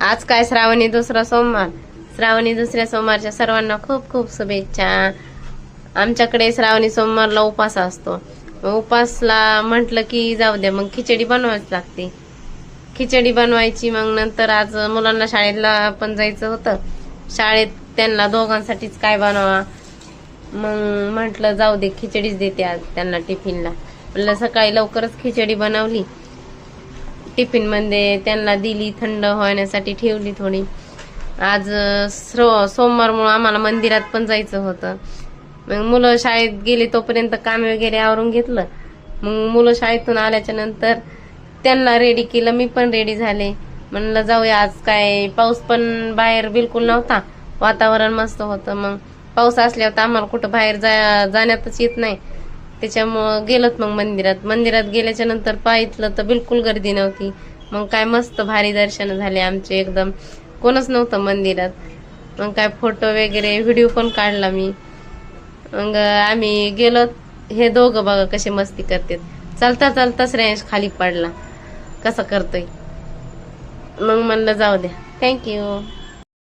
आज काय श्रावणी दुसरा सोमवार. श्रावणी दुसऱ्या सोमवारच्या सर्वांना खूप खूप शुभेच्छा. आमच्याकडे श्रावणी सोमवारला उपास असतो. उपासला म्हटलं की जाऊ द्या, मग खिचडी बनवावीच लागते. खिचडी बनवायची. मग नंतर आज मुलांना शाळेला पण जायचं होतं. शाळेत त्यांना दोघांसाठीच काय बनवा. मग म्हटलं जाऊ दे, खिचडीच देते आज त्यांना टिफिनला. म्हणलं सकाळी लवकरच खिचडी बनवली, टिफिन मध्ये त्यांना दिली, थंड होण्यासाठी ठेवली थोडी. आज सोमवारमुळे आम्हाला मंदिरात पण जायचं होतं. मग मुलं शाळेत गेले तोपर्यंत काम वगैरे आवरून घेतलं. मग मुलं शाळेतून आल्याच्या नंतर त्यांना रेडी केलं, मी पण रेडी झाले. म्हणलं जाऊया. आज काय पाऊस पण बाहेर बिलकुल नव्हता, वातावरण मस्त होतं. मग पाऊस असल्यावर आम्हाला कुठं बाहेर जाण्यातच येत नाही. त्याच्यामुळं गेलोत मग मंदिरात गेल्याच्या नंतर पाहितलं तर बिलकुल गर्दी नव्हती. मग काय मस्त भारी दर्शन झाले आमचे एकदम. कोणच नव्हतं मंदिरात. मग काय फोटो वगैरे व्हिडिओ पण काढला मी. मग आम्ही गेलो. हे दोघं बघा कसे मस्ती करतात. चालता चालता श्रेयांश खाली पडला, कसं करतोय. मग म्हणलं जाऊ द्या. थँक्यू.